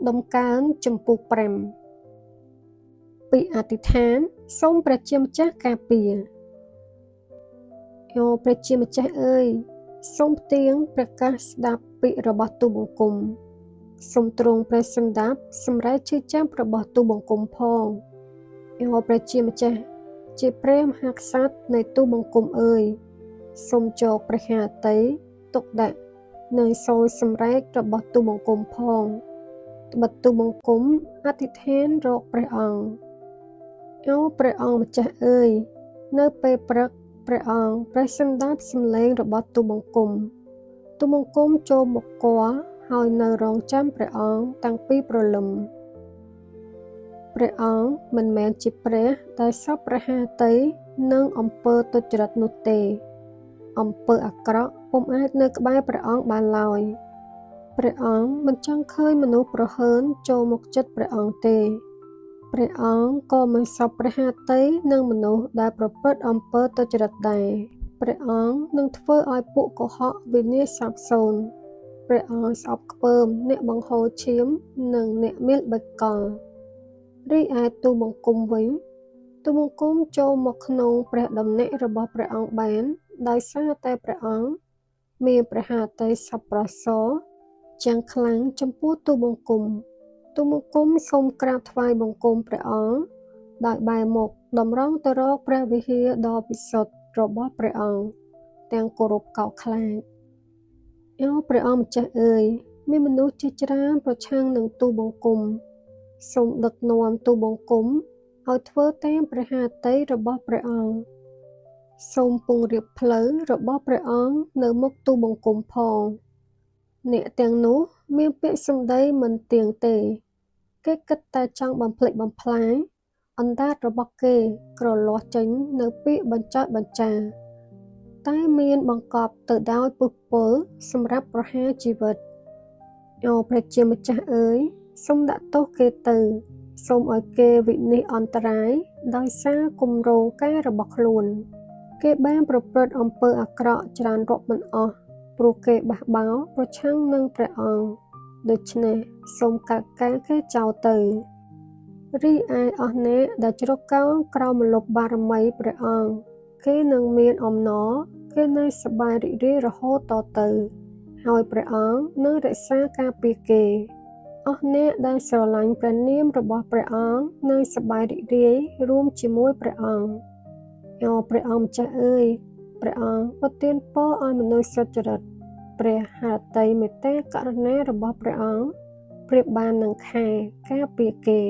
ដំកើងចំពោះ5ពីអធិដ្ឋានសូមព្រះជាម្ចាស់ការពារព្រះជាម្ចាស់អើយសូមផ្ទៀងប្រកាសស្ដាប់ពាក្យរបស់ទូបង្គំសូមទ្រង់ព្រះសន្តាប់សម្រេចជឿចាប់របស់ទូបង្គំផងព្រះជាម្ចាស់ជាព្រះមហាក្សត្រនៃទូបង្គំអើយសូមចោកព្រះハតីទុកដាក់នៅសូរសម្រែករបស់ទូបង្គំផងត្បិតទូបង្គំអធិដ្ឋានរកព្រះអង្គព្រះអង្គម្ចាស់អើយនៅពេលព្រឹកព្រះអង្គព្រះសន្តាប់សំឡេងរបស់ទូបង្គំចូលមកគាល់ហើយនៅរងចាំព្រះអង្គតាំងពីព្រលឹមព្រះអង្គមិនមែនជាព្រះដែលសពព្រះハតីនឹងអំពើទុច្ចរិតនោះទេអំពើអាក្រក់ពុំអាចនៅក្បែរព្រះអង្គបានឡើយព្រះអង្គមិនចង់ឃើញមនុស្សប្រហើនចូលមកជិតព្រះអង្គទេព្រះអង្គក៏មិនសពព្រះハតីនឹងមនុស្សដែលប្រព្រឹត្តអំពើទុច្ចរិតដែរព្រះអង្គនឹងធ្វើឲ្យពួកកុហកវិនាសសាបសូន្យព្រះអង្គស្អប់ខ្ពើមអ្នកបង្ហូរឈាមនិងអ្នកមានបេះកលរីឯទូបង្គំវិញទូបង្គំចូលមកក្នុងព្រះដំណាក់របស់ព្រះអង្គបានដោយសារតែព្រះអង្គមានព្រះハតីសប្បុរសយ៉ាងខ្លាំងចំពោះទូបង្គំសូមក្រាបថ្វាយបង្គំព្រះអង្គដោយបែរមុខតម្រង់ទៅរកព្រះវិហារដ៏ពិសុទ្ធរបស់ព្រះអង្គទាំងគោរពកោតខ្លាចព្រះអង្គម្ចាស់អើយមានមនុស្សជាច្រើនប្រឆាំងនឹងទូបង្គំសូមដឹកនាំទូបង្គំឲ្យធ្វើតាមព្រះハតីរបស់ព្រះអង្គសូមពង្រៀបផ្លូវរបស់ព្រះអង្គនៅមុខទូបង្គំផងអ្នកទាំងនោះមានពាក្យសម្ដីមិនទៀងទេគេគិតតែចង់បំភ្លេចបំផ្លាញអណ្ដាតរបស់គេក្រលាស់ចេញនៅពាក្យបញ្ចោតបញ្ចាតែមានបង្កប់ទៅដោយពុះពលសម្រាប់ប្រហារជីវិតព្រះជាម្ចាស់អើយសូមដាក់ទោសគេទៅសូមឲ្យគេវិនិច្ឆ័យអន្តរាយដោយសារគម្រោងការរបស់ខ្លួនគេបានប្រព្រឹត្តអំពើអាក្រក់ច្រើនរាប់មិនអស់ព្រោះគេបះបោរប្រឆាំងនឹងព្រះអង្គដូច្នេះសូមកាត់ការគេចោលទៅរីឯអស់អ្នកដែលជ្រកកោនក្រោមម្លប់បារមីព្រះអង្គគេនឹងមានអំណរគេនឹងសប្បាយរីករាយរហូតតទៅហើយព្រះអង្គនឹងរក្សាការពារគេអស់អ្នកដែលស្រឡាញ់ព្រះនាមរបស់ព្រះអង្គនឹងសប្បាយរីករាយរួមជាមួយព្រះអង្គព្រះអង្គម្ចាស់អើយព្រះអង្គប្រទានពរឲ្យមនុស្សសុចរិតព្រះハតីមេត្តាករុណារបស់ព្រះអង្គប្រៀបបាននឹងខែការពារគេ